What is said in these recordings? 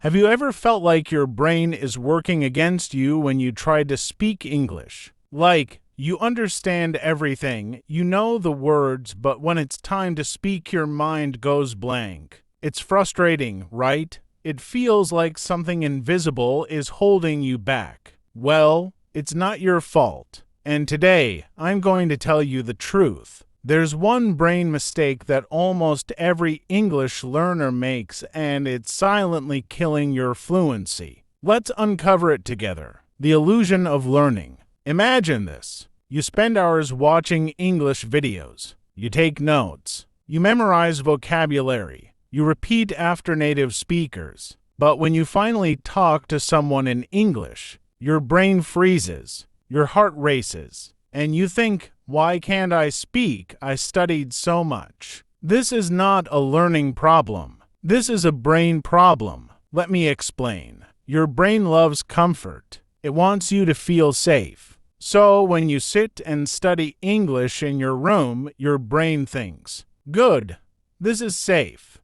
Have you ever felt like your brain is working against you when you try to speak English? Like, you understand everything, you know the words, but when it's time to speak, your mind goes blank. It's frustrating, right? It feels like something invisible is holding you back. Well, it's not your fault. And today, I'm going to tell you the truth. There's one brain mistake that almost every English learner makes, and it's silently killing your fluency. Let's uncover it together. The illusion of learning. Imagine this. You spend hours watching English videos. You take notes. You memorize vocabulary. You repeat after native speakers. But when you finally talk to someone in English, your brain freezes. Your heart races. And you think, why can't I speak? I studied so much. This is not a learning problem. This is a brain problem. Let me explain. Your brain loves comfort. It wants you to feel safe. So when you sit and study English in your room, your brain thinks, good, this is safe.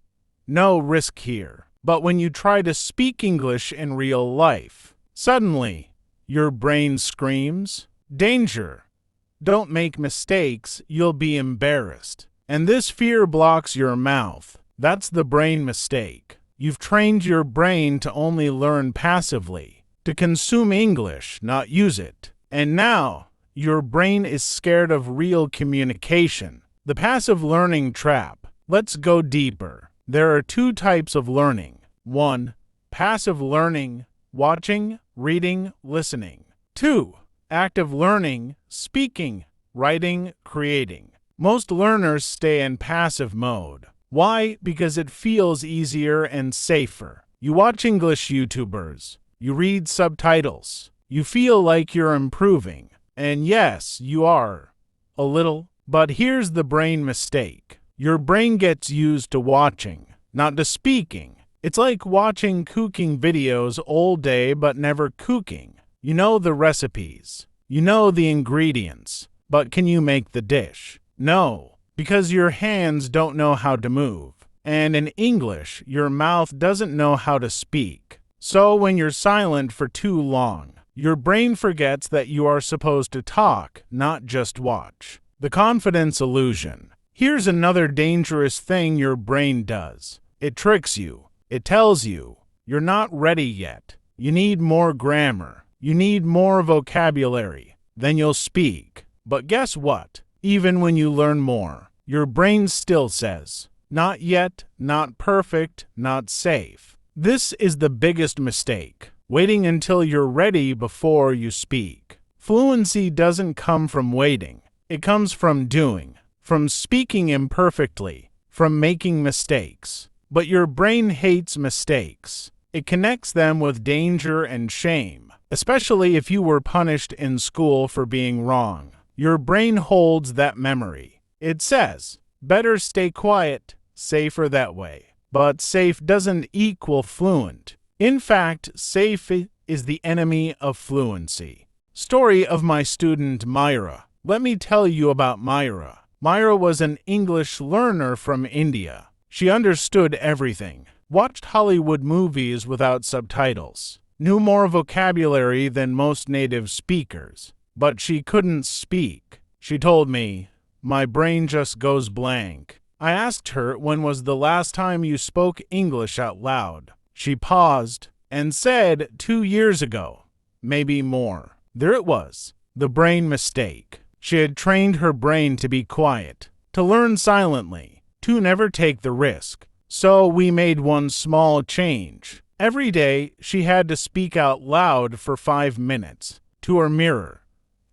No risk here. But when you try to speak English in real life, suddenly, your brain screams, danger. Don't make mistakes, you'll be embarrassed. And this fear blocks your mouth. That's the brain mistake. You've trained your brain to only learn passively, to consume English, not use it. And now, your brain is scared of real communication. The passive learning trap. Let's go deeper. There are two types of learning. 1. Passive learning, watching, reading, listening. 2. Active learning, speaking, writing, creating. Most learners stay in passive mode. Why? Because it feels easier and safer. You watch English YouTubers. You read subtitles. You feel like you're improving. And yes, you are. A little. But here's the brain mistake. Your brain gets used to watching, not to speaking. It's like watching cooking videos all day but never cooking. You know the recipes. You know the ingredients. But can you make the dish? No, because your hands don't know how to move. And in English, your mouth doesn't know how to speak. So when you're silent for too long, your brain forgets that you are supposed to talk, not just watch. The confidence illusion. Here's another dangerous thing your brain does. It tricks you. It tells you, you're not ready yet. You need more grammar. You need more vocabulary. Then you'll speak. But guess what? Even when you learn more, your brain still says, not yet, not perfect, not safe. This is the biggest mistake. Waiting until you're ready before you speak. Fluency doesn't come from waiting. It comes from doing, from speaking imperfectly, from making mistakes. But your brain hates mistakes. It connects them with danger and shame, especially if you were punished in school for being wrong. Your brain holds that memory. It says, better stay quiet, safer that way. But safe doesn't equal fluent. In fact, safe is the enemy of fluency. Story of my student Myra. Let me tell you about Myra. Myra was an English learner from India. She understood everything. Watched Hollywood movies without subtitles. Knew more vocabulary than most native speakers. But she couldn't speak. She told me, my brain just goes blank. I asked her, when was the last time you spoke English out loud? She paused and said, 2 years ago. Maybe more. There it was. The brain mistake. She had trained her brain to be quiet, to learn silently, to never take the risk. So we made one small change. Every day, she had to speak out loud for 5 minutes. To her mirror.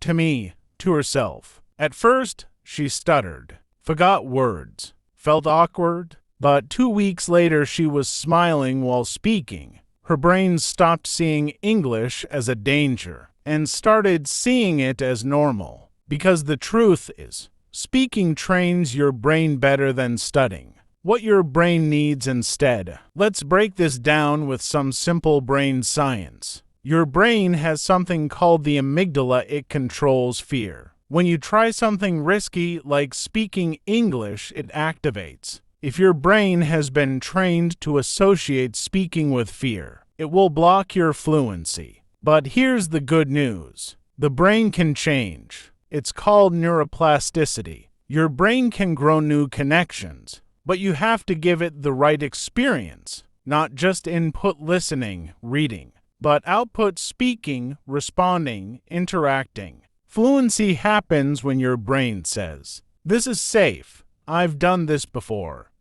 To me. To herself. At first, she stuttered. Forgot words. Felt awkward. But 2 weeks later, she was smiling while speaking. Her brain stopped seeing English as a danger and started seeing it as normal. Because the truth is, speaking trains your brain better than studying. What your brain needs instead. Let's break this down with some simple brain science. Your brain has something called the amygdala. It controls fear. When you try something risky like speaking English, it activates. If your brain has been trained to associate speaking with fear, it will block your fluency. But here's the good news. The brain can change. It's called neuroplasticity. Your brain can grow new connections, but you have to give it the right experience, not just input listening, reading, but output speaking, responding, interacting. Fluency happens when your brain says, "This is safe. I've done this before.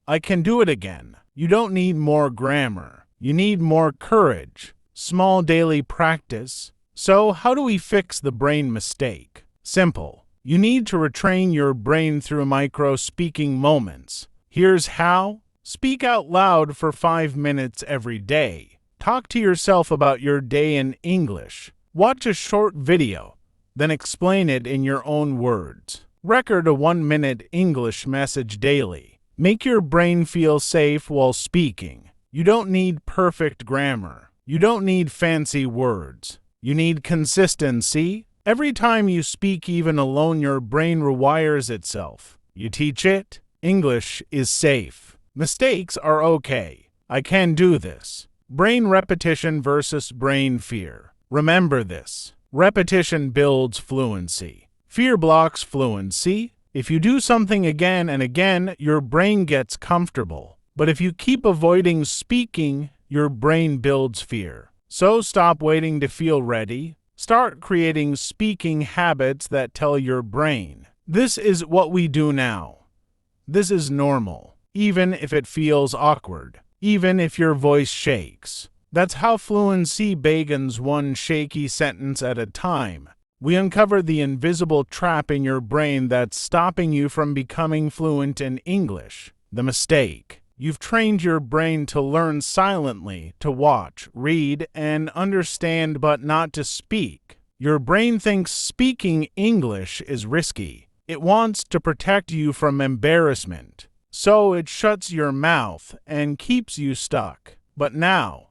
I can do it again." You don't need more grammar. You need more courage. Small daily practice. So, how do we fix the brain mistake? Simple. You need to retrain your brain through micro-speaking moments. Here's how. Speak out loud for 5 minutes every day. Talk to yourself about your day in English. Watch a short video, then explain it in your own words. Record a 1-minute English message daily. Make your brain feel safe while speaking. You don't need perfect grammar. You don't need fancy words. You need consistency. Every time you speak, even alone, your brain rewires itself. You teach it. English is safe. Mistakes are okay. I can do this. Brain repetition versus brain fear. Remember this. Repetition builds fluency. Fear blocks fluency. If you do something again and again, your brain gets comfortable. But if you keep avoiding speaking, your brain builds fear. So stop waiting to feel ready. Start creating speaking habits that tell your brain, "This is what we do now. This is normal," even if it feels awkward, even if your voice shakes. That's how fluency begins, one shaky sentence at a time. We uncover the invisible trap in your brain that's stopping you from becoming fluent in English. The mistake. You've trained your brain to learn silently, to watch, read, and understand, but not to speak. Your brain thinks speaking English is risky. It wants to protect you from embarrassment. So it shuts your mouth and keeps you stuck. But now,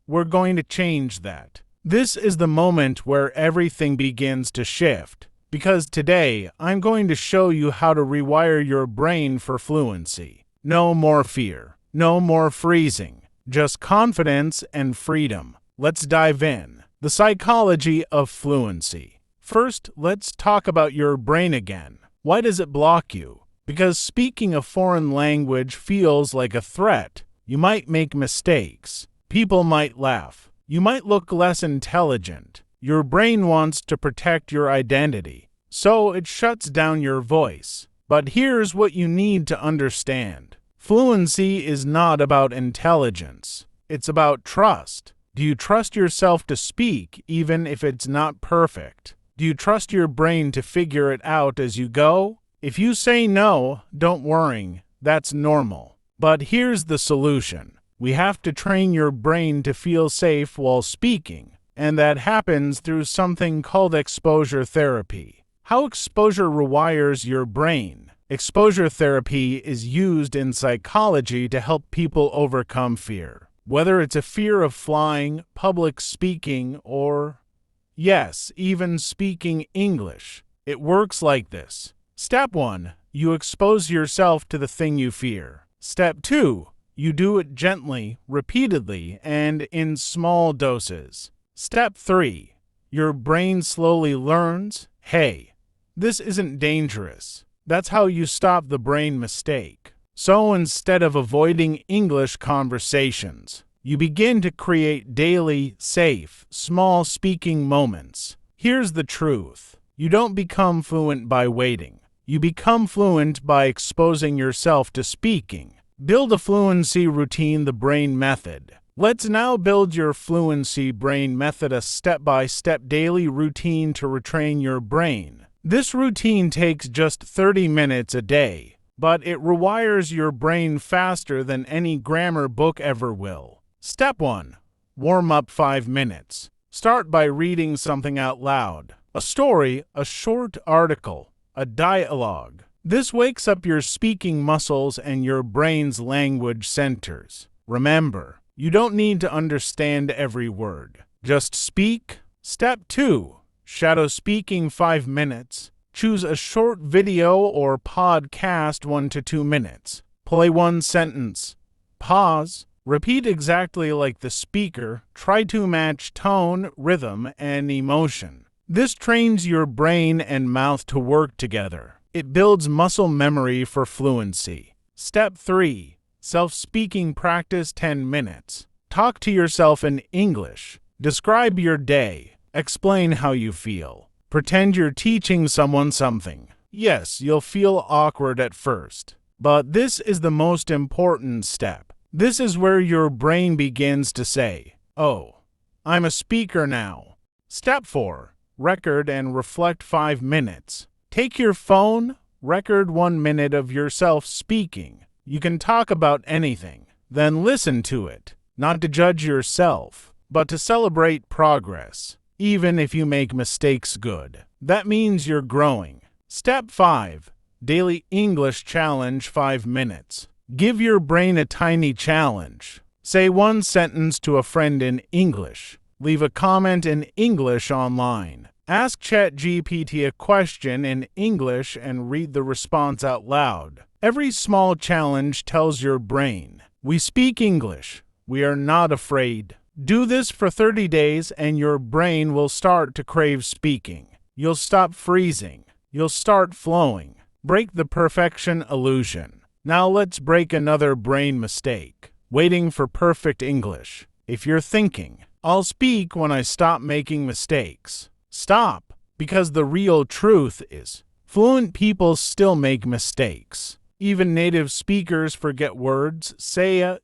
we're going to change that. This is the moment where everything begins to shift. Because today, I'm going to show you how to rewire your brain for fluency. No more fear. No more freezing. Just confidence and freedom. Let's dive in. The psychology of fluency. First, let's talk about your brain again. Why does it block you? Because speaking a foreign language feels like a threat. You might make mistakes. People might laugh. You might look less intelligent. Your brain wants to protect your identity, so it shuts down your voice. But here's what you need to understand. Fluency is not about intelligence. It's about trust. Do you trust yourself to speak even if it's not perfect? Do you trust your brain to figure it out as you go? If you say no, don't worry. That's normal. But here's the solution. We have to train your brain to feel safe while speaking, and that happens through something called exposure therapy. How exposure rewires your brain. Exposure therapy is used in psychology to help people overcome fear. Whether it's a fear of flying, public speaking, or, yes, even speaking English. It works like this. Step 1. You expose yourself to the thing you fear. Step 2. You do it gently, repeatedly, and in small doses. Step 3. Your brain slowly learns, hey, this isn't dangerous. That's how you stop the brain mistake. So instead of avoiding English conversations, you begin to create daily, safe, small speaking moments. Here's the truth. You don't become fluent by waiting. You become fluent by exposing yourself to speaking. Build a fluency routine, the brain method. Let's now build your fluency brain method, a step-by-step daily routine to retrain your brain. This routine takes just 30 minutes a day, but it rewires your brain faster than any grammar book ever will. Step 1. Warm up 5 minutes. Start by reading something out loud. A story, a short article, a dialogue. This wakes up your speaking muscles and your brain's language centers. Remember, you don't need to understand every word. Just speak. Step 2. Shadow speaking 5 minutes. Choose a short video or podcast 1 to 2 minutes. Play one sentence. Pause. Repeat exactly like the speaker. Try to match tone, rhythm, and emotion. This trains your brain and mouth to work together. It builds muscle memory for fluency. Step 3. Self-speaking practice 10 minutes. Talk to yourself in English. Describe your day. Explain how you feel. Pretend you're teaching someone something. Yes, you'll feel awkward at first, but this is the most important step. This is where your brain begins to say, "Oh, I'm a speaker now." Step 4. Record and reflect 5 minutes. Take your phone, record 1 minute of yourself speaking. You can talk about anything. Then listen to it, not to judge yourself, but to celebrate progress. Even if you make mistakes, good. That means you're growing. Step 5. Daily English challenge 5 minutes. Give your brain a tiny challenge. Say one sentence to a friend in English. Leave a comment in English online. Ask ChatGPT a question in English and read the response out loud. Every small challenge tells your brain, "We speak English. We are not afraid." Do this for 30 days and your brain will start to crave speaking. You'll stop freezing. You'll start flowing. Break the perfection illusion. Now let's break another brain mistake. Waiting for perfect English. If you're thinking, "I'll speak when I stop making mistakes," stop, because the real truth is, fluent people still make mistakes. Even native speakers forget words,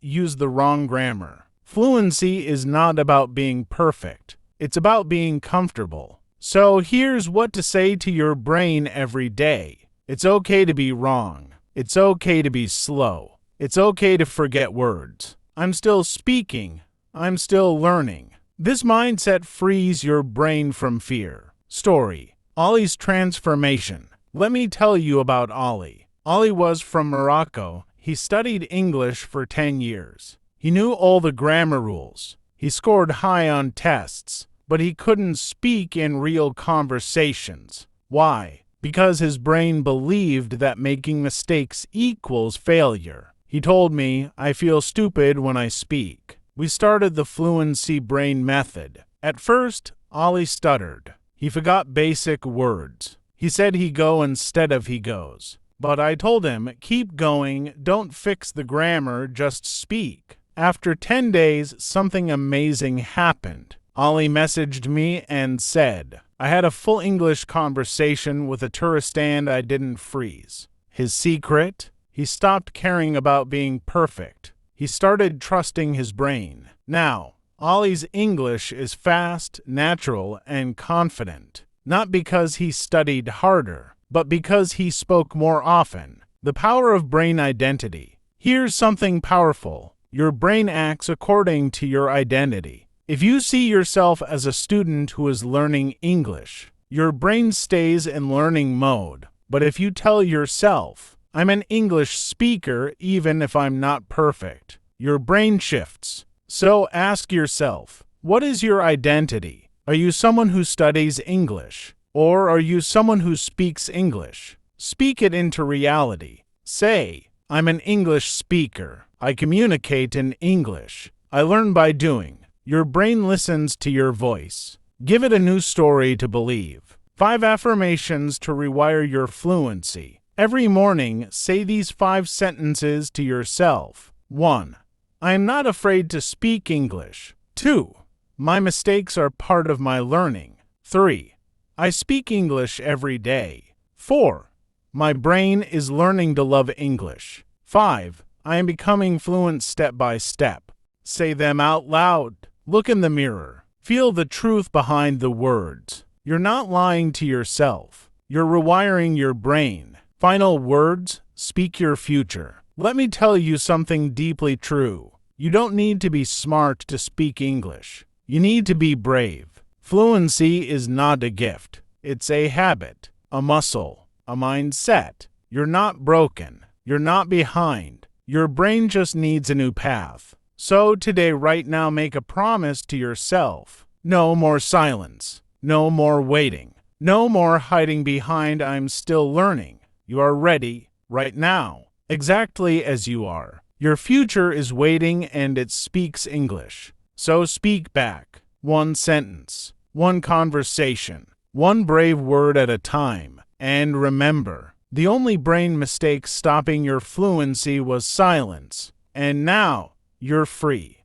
use the wrong grammar. Fluency is not about being perfect. It's about being comfortable. So here's what to say to your brain every day. It's okay to be wrong. It's okay to be slow. It's okay to forget words. I'm still speaking. I'm still learning. This mindset frees your brain from fear. Story. Ollie's transformation. Let me tell you about Ollie. Ollie was from Morocco. He studied English for 10 years. He knew all the grammar rules. He scored high on tests, but he couldn't speak in real conversations. Why? Because his brain believed that making mistakes equals failure. He told me, "I feel stupid when I speak." We started the Fluency Brain Method. At first, Ollie stuttered. He forgot basic words. He said he go instead of he goes. But I told him, "Keep going, don't fix the grammar, just speak." After 10 days, something amazing happened. Ollie messaged me and said, "I had a full English conversation with a tourist and I didn't freeze." His secret? He stopped caring about being perfect. He started trusting his brain. Now, Ollie's English is fast, natural, and confident. Not because he studied harder, but because he spoke more often. The power of brain identity. Here's something powerful. Your brain acts according to your identity. If you see yourself as a student who is learning English, your brain stays in learning mode. But if you tell yourself, "I'm an English speaker even if I'm not perfect," your brain shifts. So ask yourself, what is your identity? Are you someone who studies English? Or are you someone who speaks English? Speak it into reality. Say, "I'm an English speaker. I communicate in English. I learn by doing." Your brain listens to your voice. Give it a new story to believe. 5 affirmations to rewire your fluency. Every morning, say these 5 sentences to yourself. 1. I am not afraid to speak English. 2. My mistakes are part of my learning. 3. I speak English every day. 4. My brain is learning to love English. 5. I am becoming fluent step by step. Say them out loud. Look in the mirror. Feel the truth behind the words. You're not lying to yourself. You're rewiring your brain. Final words, speak your future. Let me tell you something deeply true. You don't need to be smart to speak English. You need to be brave. Fluency is not a gift. It's a habit, a muscle, a mindset. You're not broken. You're not behind. Your brain just needs a new path. So today, right now, make a promise to yourself. No more silence. No more waiting. No more hiding behind "I'm still learning." You are ready right now. exactly as you are. Your future is waiting and it speaks English. So speak back. One sentence, one conversation, one brave word at a time. And remember, the only brain mistake stopping your fluency was silence. And now, you're free.